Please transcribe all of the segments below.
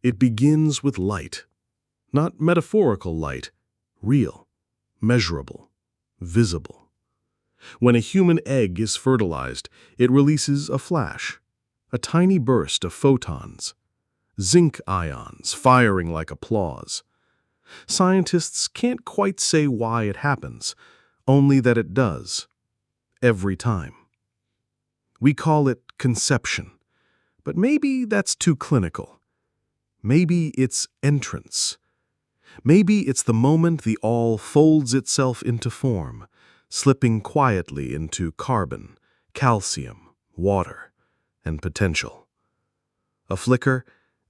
It begins with light, not metaphorical light, real, measurable, visible. When a human egg is fertilized, it releases a flash, a tiny burst of photons, zinc ions firing like applause. Scientists can't quite say why it happens, only that it does, every time. We call it conception, but maybe that's too clinical. Maybe it's entrance. Maybe it's the moment the all folds itself into form, slipping quietly into carbon, calcium, water, and potential. A flicker,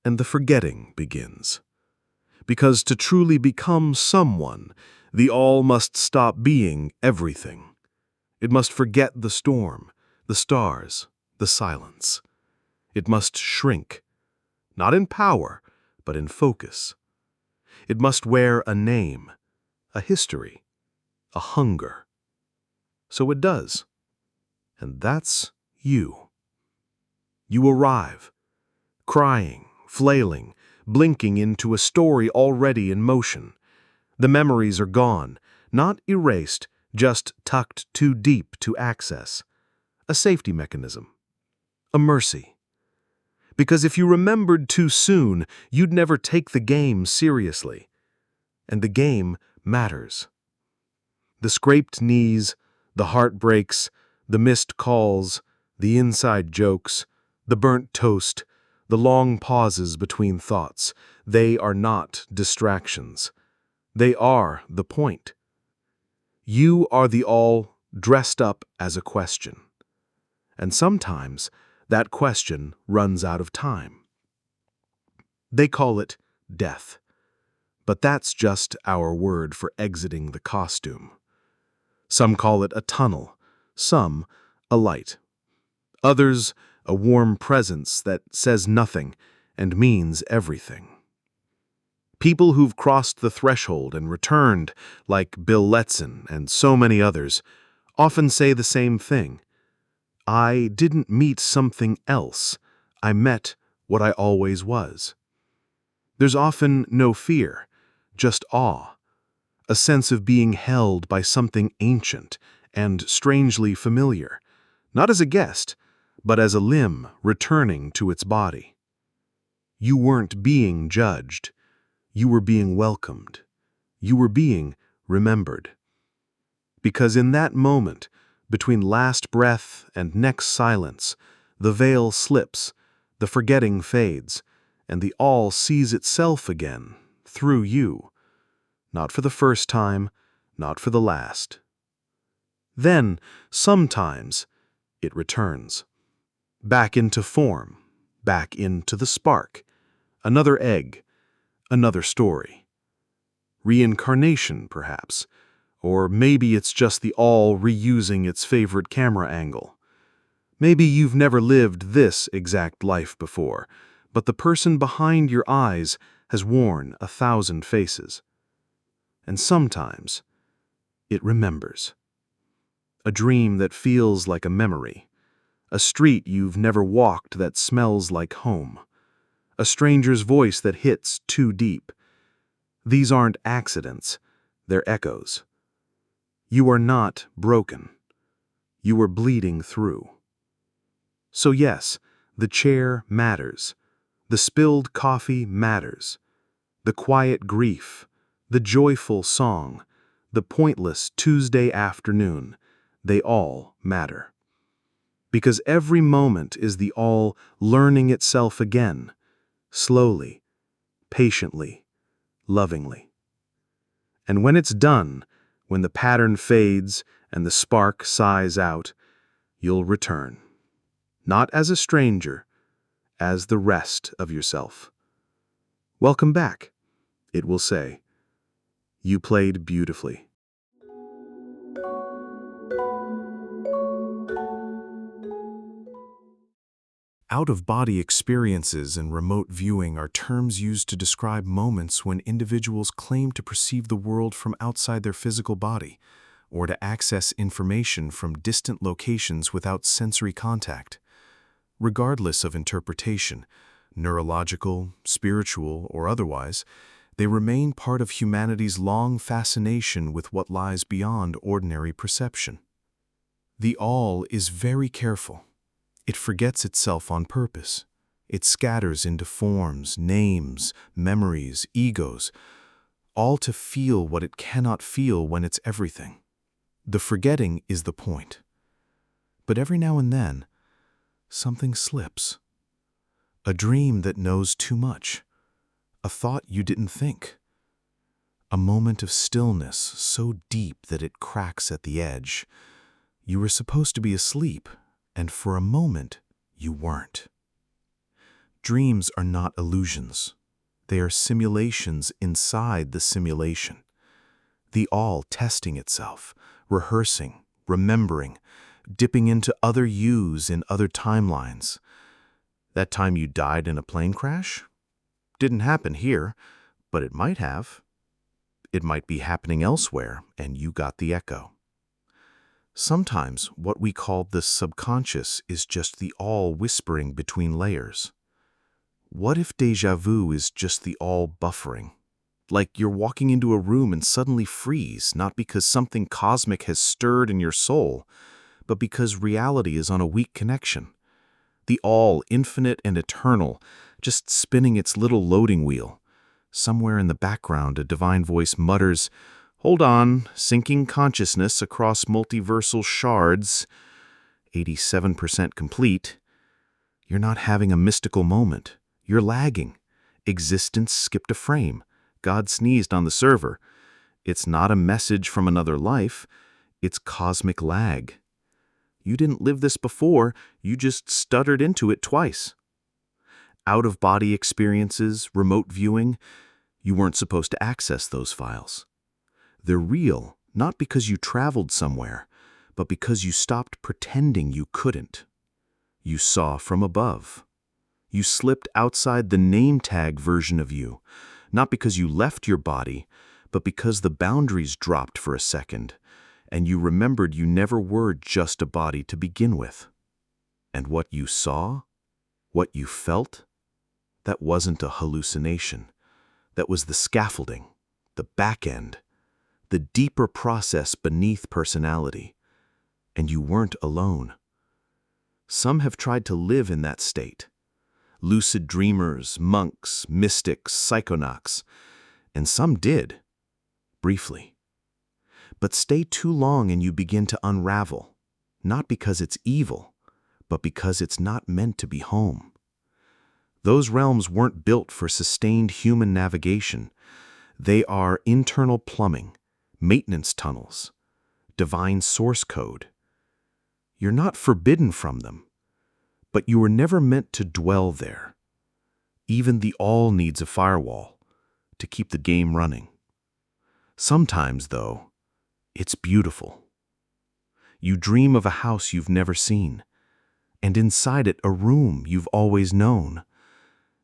and the forgetting begins. Because to truly become someone, the all must stop being everything. It must forget the storm, the stars, the silence. It must shrink, not in power, but in focus. It must wear a name, a history, a hunger. So it does. And that's you. You arrive, crying, flailing, blinking into a story already in motion. The memories are gone, not erased, just tucked too deep to access. A safety mechanism. A mercy. Because if you remembered too soon, you'd never take the game seriously. And the game matters. The scraped knees, the heartbreaks, the missed calls, the inside jokes, the burnt toast, the long pauses between thoughts, they are not distractions. They are the point. You are the all dressed up as a question. And sometimes that question runs out of time. They call it death. But that's just our word for exiting the costume. Some call it a tunnel, some a light. Others, a warm presence that says nothing and means everything. People who've crossed the threshold and returned, like Bill Letson and so many others, often say the same thing. I didn't meet something else. I met what I always was. There's often no fear, just awe, a sense of being held by something ancient and strangely familiar, not as a guest, but as a limb returning to its body. You weren't being judged. You were being welcomed. You were being remembered. Because in that moment, between last breath and next silence, the veil slips, the forgetting fades, and the all sees itself again, through you. Not for the first time, not for the last. Then, sometimes, it returns. Back into form, back into the spark. Another egg, another story. Reincarnation, perhaps. Or maybe it's just the all reusing its favorite camera angle. Maybe you've never lived this exact life before, but the person behind your eyes has worn 1,000 faces. And sometimes, it remembers. A dream that feels like a memory. A street you've never walked that smells like home. A stranger's voice that hits too deep. These aren't accidents, they're echoes. You are not broken. You are bleeding through. So yes, the chair matters. The spilled coffee matters. The quiet grief, the joyful song, the pointless Tuesday afternoon, they all matter. Because every moment is the all learning itself again, slowly, patiently, lovingly. And when it's done, when the pattern fades and the spark sighs out, you'll return. Not as a stranger, as the rest of yourself. Welcome back, it will say. You played beautifully. Out-of-body experiences and remote viewing are terms used to describe moments when individuals claim to perceive the world from outside their physical body, or to access information from distant locations without sensory contact. Regardless of interpretation, Neurological, spiritual, or otherwise, they remain part of humanity's long fascination with what lies beyond ordinary perception. The all is very careful. It forgets itself on purpose. It scatters into forms, names, memories, egos, all to feel what it cannot feel when it's everything. The forgetting is the point. But every now and then, something slips. A dream that knows too much. A thought you didn't think. A moment of stillness so deep that it cracks at the edge. You were supposed to be asleep, and for a moment, you weren't. Dreams are not illusions. They are simulations inside the simulation. The all testing itself, rehearsing, remembering, dipping into other yous in other timelines. That time you died in a plane crash? Didn't happen here, but it might have. It might be happening elsewhere, and you got the echo. Sometimes what we call the subconscious is just the all whispering between layers. What if déjà vu is just the all buffering? Like you're walking into a room and suddenly freeze, not because something cosmic has stirred in your soul, but because reality is on a weak connection. The all, infinite and eternal, just spinning its little loading wheel. Somewhere in the background, a divine voice mutters, "Hold on, syncing consciousness across multiversal shards, 87% complete." You're not having a mystical moment. You're lagging. Existence skipped a frame. God sneezed on the server. It's not a message from another life. It's cosmic lag. You didn't live this before, you just stuttered into it twice. Out-of-body experiences, remote viewing, you weren't supposed to access those files. They're real, not because you traveled somewhere, but because you stopped pretending you couldn't. You saw from above. You slipped outside the name tag version of you, not because you left your body, but because the boundaries dropped for a second, and you remembered you never were just a body to begin with. And what you saw, what you felt, that wasn't a hallucination. That was the scaffolding, the back end, the deeper process beneath personality. And you weren't alone. Some have tried to live in that state. Lucid dreamers, monks, mystics, psychonauts, and some did, briefly. But stay too long and you begin to unravel, not because it's evil, but because it's not meant to be home. Those realms weren't built for sustained human navigation. They are internal plumbing, maintenance tunnels, divine source code. You're not forbidden from them, but you were never meant to dwell there. Even the all needs a firewall to keep the game running. Sometimes, though, it's beautiful. You dream of a house you've never seen, and inside it a room you've always known.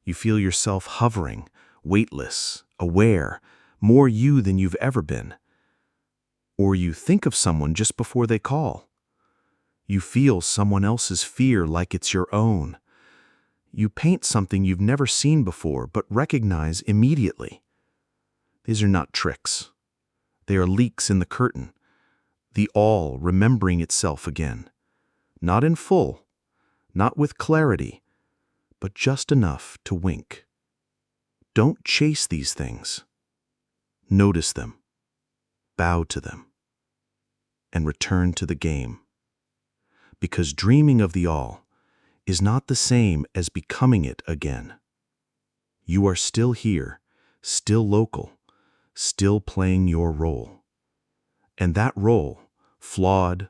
You feel yourself hovering, weightless, aware, more you than you've ever been. Or you think of someone just before they call. You feel someone else's fear like it's your own. You paint something you've never seen before but recognize immediately. These are not tricks. They are leaks in the curtain. The all remembering itself again. Not in full, not with clarity, but just enough to wink. Don't chase these things. Notice them, bow to them, and return to the game. Because dreaming of the all is not the same as becoming it again. You are still here, still local, still playing your role. And that role, flawed,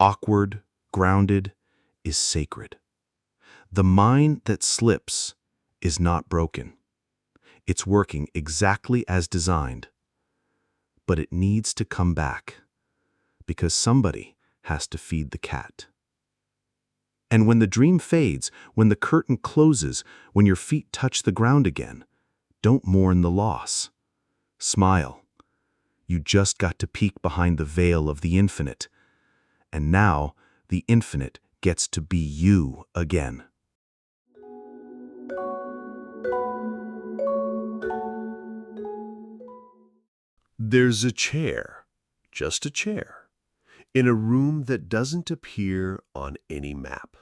awkward, grounded, is sacred. The mind that slips is not broken. It's working exactly as designed. But it needs to come back, because somebody has to feed the cat. And when the dream fades, when the curtain closes, when your feet touch the ground again, don't mourn the loss. Smile. You just got to peek behind the veil of the infinite. And now the infinite gets to be you again. There's a chair, just a chair, in a room that doesn't appear on any map.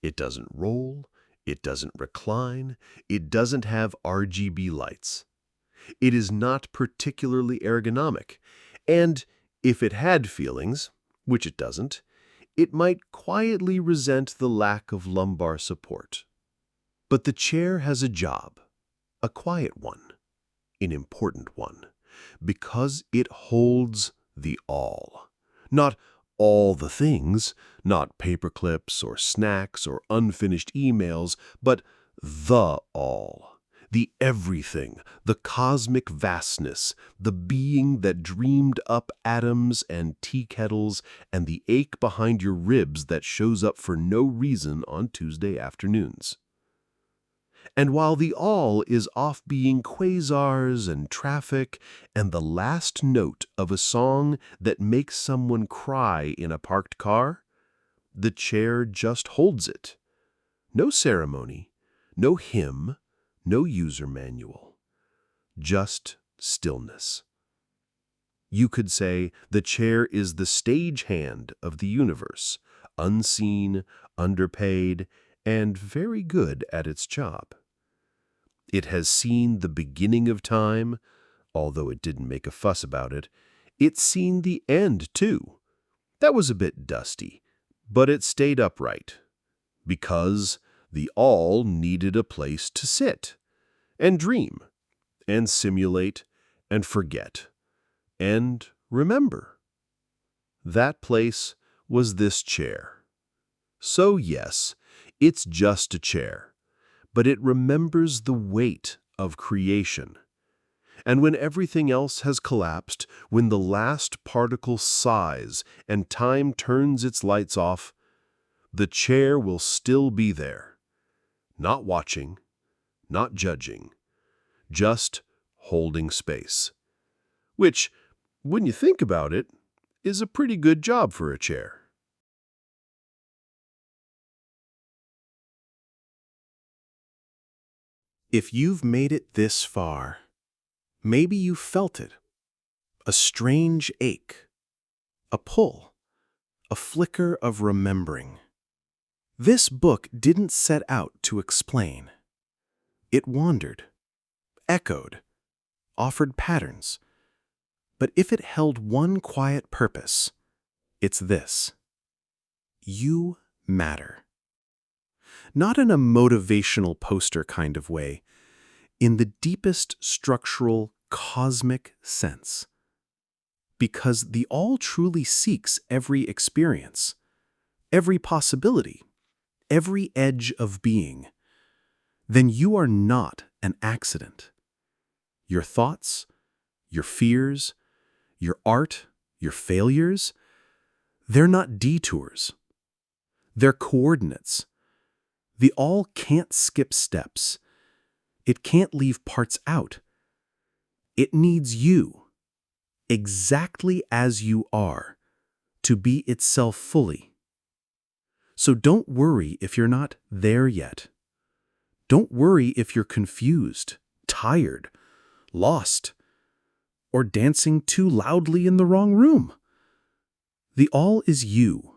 It doesn't roll, it doesn't recline, it doesn't have RGB lights. It is not particularly ergonomic, and if it had feelings, which it doesn't, it might quietly resent the lack of lumbar support. But the chair has a job, a quiet one, an important one, because it holds the all. Not all the things, not paper clips or snacks or unfinished emails, but the all. The everything, the cosmic vastness, the being that dreamed up atoms and tea kettles, and the ache behind your ribs that shows up for no reason on Tuesday afternoons. And while the all is off being quasars and traffic and the last note of a song that makes someone cry in a parked car, the chair just holds it. No ceremony, no hymn, no user manual. Just stillness. You could say the chair is the stagehand of the universe, unseen, underpaid, and very good at its job. It has seen the beginning of time, although it didn't make a fuss about it. It's seen the end, too. That was a bit dusty, but it stayed upright. Because the all needed a place to sit, and dream, and simulate, and forget, and remember. That place was this chair. So yes, it's just a chair, but it remembers the weight of creation. And when everything else has collapsed, when the last particle sighs and time turns its lights off, the chair will still be there. Not watching, not judging, just holding space. Which, when you think about it, is a pretty good job for a chair. If you've made it this far, maybe you felt it. A strange ache, a pull, a flicker of remembering. This book didn't set out to explain. It wandered, echoed, offered patterns. But if it held one quiet purpose, it's this. You matter. Not in a motivational poster kind of way, in the deepest structural, cosmic sense. Because the all truly seeks every experience, every possibility, every edge of being. Then you are not an accident. Your thoughts, your fears, your art, your failures, they're not detours. They're coordinates. The all can't skip steps. It can't leave parts out. It needs you, exactly as you are, to be itself fully. So don't worry if you're not there yet. Don't worry if you're confused, tired, lost, or dancing too loudly in the wrong room. The all is you,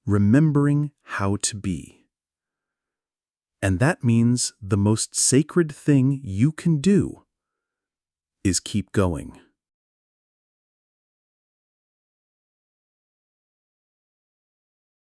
remembering how to be. And that means the most sacred thing you can do is keep going.